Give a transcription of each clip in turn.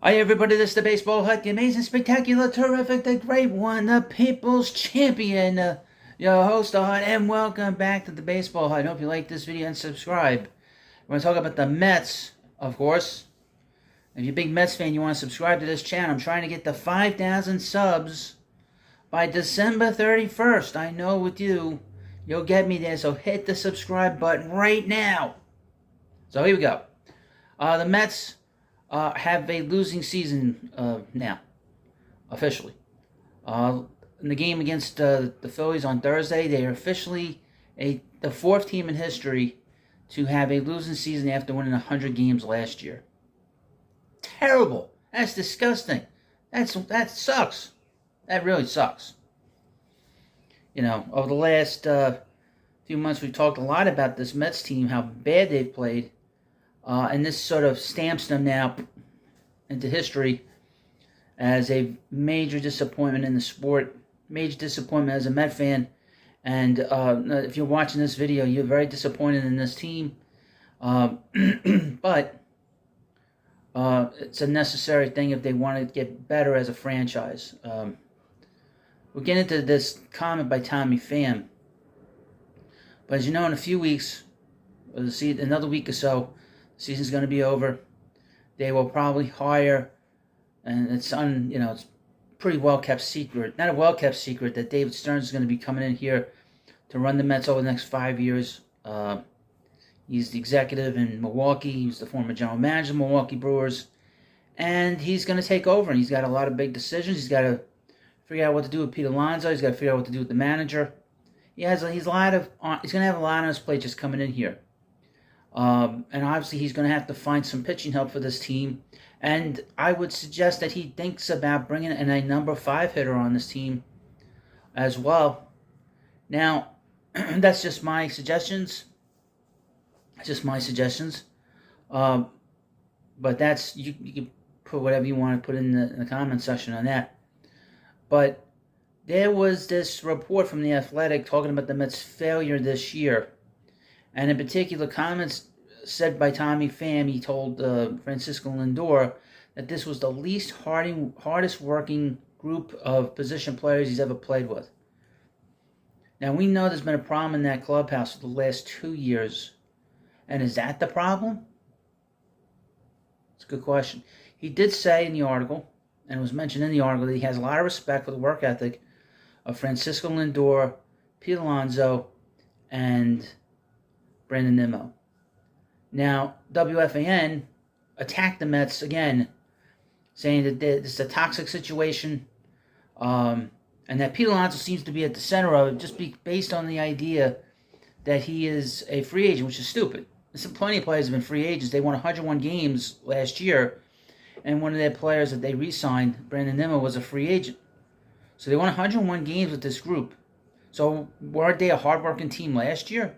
Hi everybody, this is the Baseball Hut, the amazing, spectacular, terrific, the great one, the people's champion, your host, the Hut, and welcome back to the Baseball Hut. I hope you like this video and subscribe. We're going to talk about the Mets, of course. If you're a big Mets fan, you want to subscribe to this channel. I'm trying to get to 5,000 subs by December 31st. I know with you, you'll get me there, so hit the subscribe button right now. So here we go. The Mets have a losing season now, officially. In the game against the Phillies on Thursday, they are officially the fourth team in history to have a losing season after winning 100 games last year. Terrible. That's disgusting. That sucks. That really sucks. You know, over the last few months, we've talked a lot about this Mets team, how bad they've played. And this sort of stamps them now into history as a major disappointment in the sport, major disappointment as a Met fan. And if you're watching this video, you're very disappointed in this team. But it's a necessary thing if they want to get better as a franchise. We'll get into this comment by Tommy Pham. But as you know, in a few weeks, another week or so, season's going to be over. They will probably hire, and it's pretty well kept secret. Not a well kept secret that David Stearns is going to be coming in here to run the Mets over the next 5 years. He's the executive in Milwaukee. He's the former general manager of the Milwaukee Brewers, and he's going to take over. And he's got a lot of big decisions. He's got to figure out what to do with Pete Alonso. He's got to figure out what to do with the manager. He's going to have a lot on his plate just coming in here. And obviously he's going to have to find some pitching help for this team. And I would suggest that he thinks about bringing in a number 5 hitter on this team as well. Now, that's just my suggestions. But that's, you can put whatever you want to put in the comment section on that. But there was this report from The Athletic talking about the Mets' failure this year. And in particular, comments said by Tommy Pham, he told Francisco Lindor that this was the least hardest working group of position players he's ever played with. Now, we know there's been a problem in that clubhouse for the last 2 years. And is that the problem? It's a good question. He did say in the article, and it was mentioned in the article, that he has a lot of respect for the work ethic of Francisco Lindor, Pete Alonso, and Brandon Nimmo. Now, WFAN attacked the Mets again, saying that this is a toxic situation, and that Pete Alonso seems to be at the center of it, just based on the idea that he is a free agent, which is stupid. There's plenty of players have been free agents. They won 101 games last year, and one of their players that they re-signed, Brandon Nimmo, was a free agent. So they won 101 games with this group. So weren't they a hard-working team last year?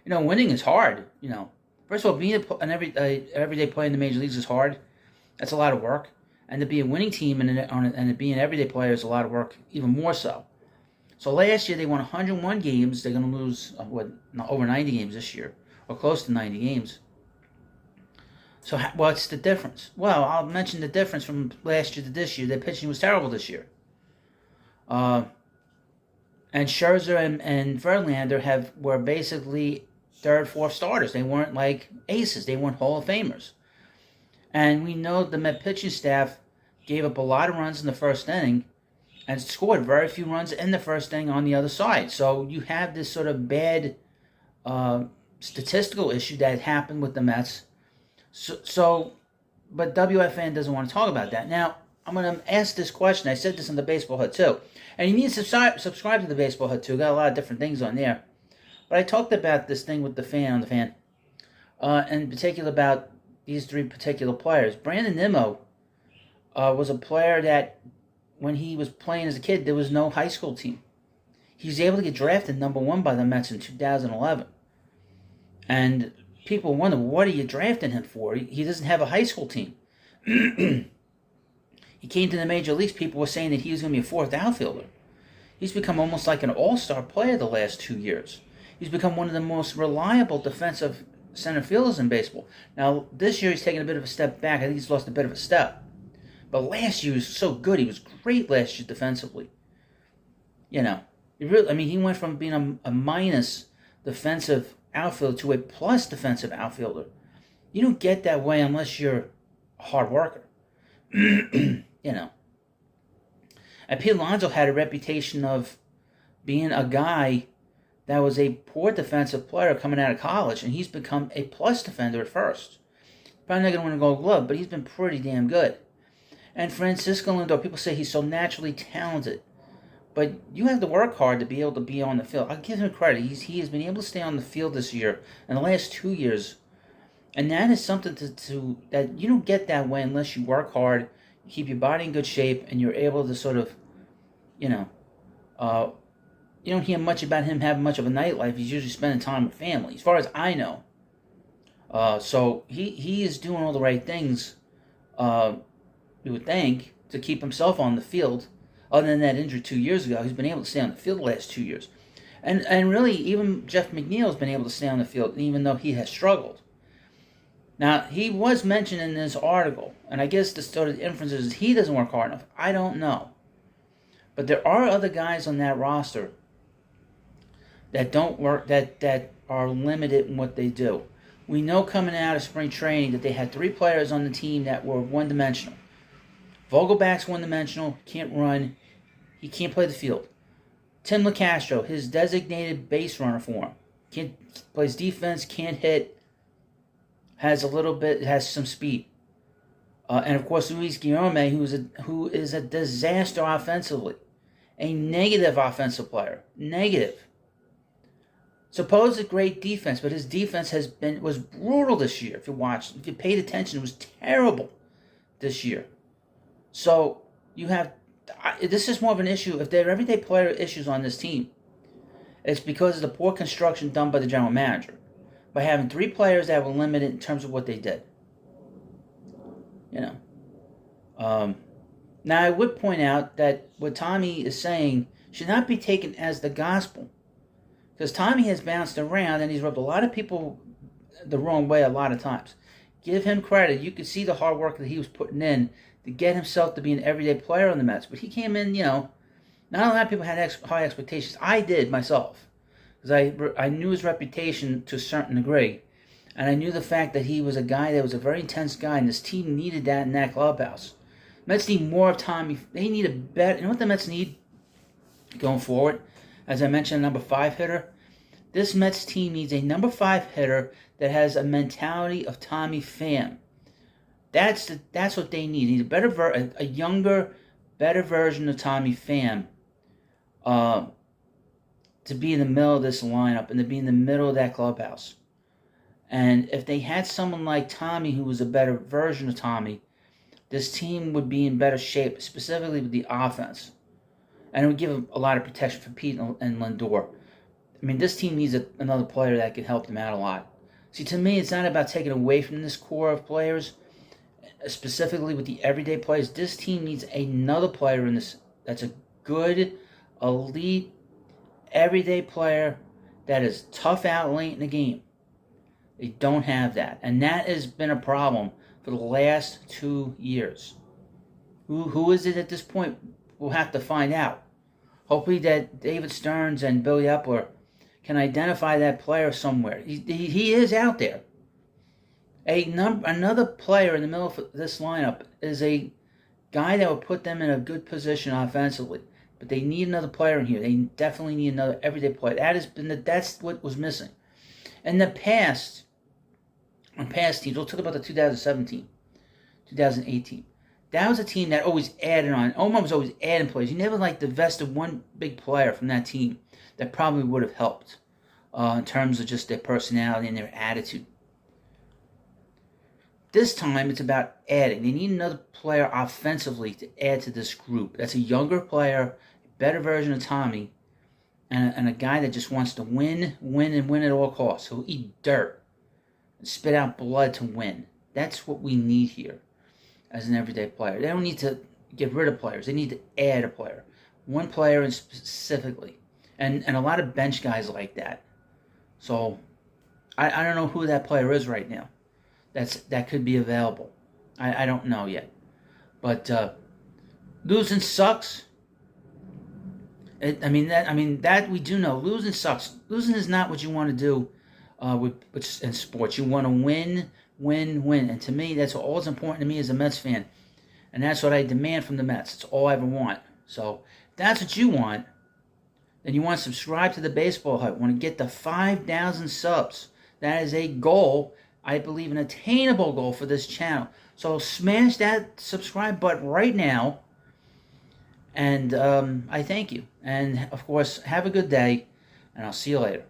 You know, winning is hard. You know, first of all, being an everyday player in the major leagues is hard. That's a lot of work, and to be a winning team and to be an everyday player is a lot of work, even more so. So last year they won 101 games. They're going to lose over 90 games this year, or close to 90 games. So what's the difference? Well, I'll mention the difference from last year to this year. Their pitching was terrible this year. And Scherzer and Verlander were basically third, fourth starters. They weren't like aces. They weren't Hall of Famers. And we know the Met pitching staff gave up a lot of runs in the first inning and scored very few runs in the first inning on the other side. So you have this sort of bad statistical issue that happened with the Mets. But WFN doesn't want to talk about that. Now, I'm going to ask this question. I said this on the Baseball Hut too. And you need to subscribe to the Baseball Hut too. Got a lot of different things on there. But I talked about this thing with the fan, in particular about these 3 particular players. Brandon Nimmo was a player that, when he was playing as a kid, there was no high school team. He was able to get drafted number 1 by the Mets in 2011. And people wonder, what are you drafting him for? He doesn't have a high school team. He came to the major leagues. People were saying that he was going to be a 4th outfielder. He's become almost like an all-star player the last 2 years. He's become one of the most reliable defensive center fielders in baseball. Now, this year he's taken a bit of a step back. I think he's lost a bit of a step. But last year he was so good. He was great last year defensively. You know, he went from being a minus defensive outfielder to a plus defensive outfielder. You don't get that way unless you're a hard worker. You know. And Pete Alonso had a reputation of being a guy that was a poor defensive player coming out of college, and he's become a plus defender at first. Probably not going to win a Gold Glove, but he's been pretty damn good. And Francisco Lindor, people say he's so naturally talented, but you have to work hard to be able to be on the field. I'll give him credit. He has been able to stay on the field this year and the last 2 years, and that is something to that you don't get that way unless you work hard, you keep your body in good shape, and you're able to sort of, you don't hear much about him having much of a nightlife. He's usually spending time with family, as far as I know. So he is doing all the right things, you would think, to keep himself on the field. Other than that injury 2 years ago, he's been able to stay on the field the last 2 years. And really, even Jeff McNeil has been able to stay on the field, even though he has struggled. Now, he was mentioned in this article, and I guess the sort of inference is he doesn't work hard enough. I don't know. But there are other guys on that roster that don't work, that are limited in what they do. We know coming out of spring training that they had 3 players on the team that were one-dimensional. Vogelback's one-dimensional, can't run, he can't play the field. Tim LeCastro, his designated base runner for him, plays defense, can't hit, has some speed. And of course, Luis Guillorme, who is a disaster offensively, a negative offensive player, negative. Supposed great defense, but his defense was brutal this year. If you paid attention, it was terrible this year. So this is more of an issue. If there are everyday player issues on this team, it's because of the poor construction done by the general manager, by having 3 players that were limited in terms of what they did. You know. Now I would point out that what Tommy is saying should not be taken as the gospel. Because Tommy has bounced around and he's rubbed a lot of people the wrong way a lot of times. Give him credit. You could see the hard work that he was putting in to get himself to be an everyday player on the Mets. But he came in, not a lot of people had high expectations. I did myself. Because I knew his reputation to a certain degree. And I knew the fact that he was a guy that was a very intense guy. And this team needed that in that clubhouse. Mets need more of Tommy. They need a better. You know what the Mets need going forward? As I mentioned, a number 5 hitter. This Mets team needs a number 5 hitter that has a mentality of Tommy Pham. That's what they need. They need a younger, better version of Tommy Pham to be in the middle of this lineup and to be in the middle of that clubhouse. And if they had someone like Tommy who was a better version of Tommy, this team would be in better shape, specifically with the offense. And it would give a lot of protection for Pete and Lindor. I mean, this team needs another player that could help them out a lot. See, to me, it's not about taking away from this core of players, specifically with the everyday players. This team needs another player in this that's a good, elite, everyday player that is tough out late in the game. They don't have that. And that has been a problem for the last 2 years. Who is it at this point? We'll have to find out. Hopefully that David Stearns and Billy Epler can identify that player somewhere. He is out there. Another player in the middle of this lineup is a guy that will put them in a good position offensively. But they need another player in here. They definitely need another everyday player. That's what was missing. In the past, on past teams, we'll talk about the 2017, 2018. That was a team that always added on. Omar was always adding players. He never divested one big player from that team that probably would have helped in terms of just their personality and their attitude. This time, it's about adding. They need another player offensively to add to this group. That's a younger player, a better version of Tommy, and a guy that just wants to win at all costs. He'll eat dirt and spit out blood to win. That's what we need here as an everyday player. They don't need to get rid of players. They need to add a player. One player specifically. And a lot of bench guys like that. So, I don't know who that player is right now. That could be available. I don't know yet. But losing sucks. That we do know. Losing sucks. Losing is not what you want to do in sports. You want to win, win, win. And to me, that's what's important to me as a Mets fan. And that's what I demand from the Mets. It's all I ever want. So if that's what you want, then you want to subscribe to the Baseball Hut. Want to get the 5,000 subs. That is a goal, I believe, an attainable goal for this channel. So smash that subscribe button right now. And I thank you. And, of course, have a good day. And I'll see you later.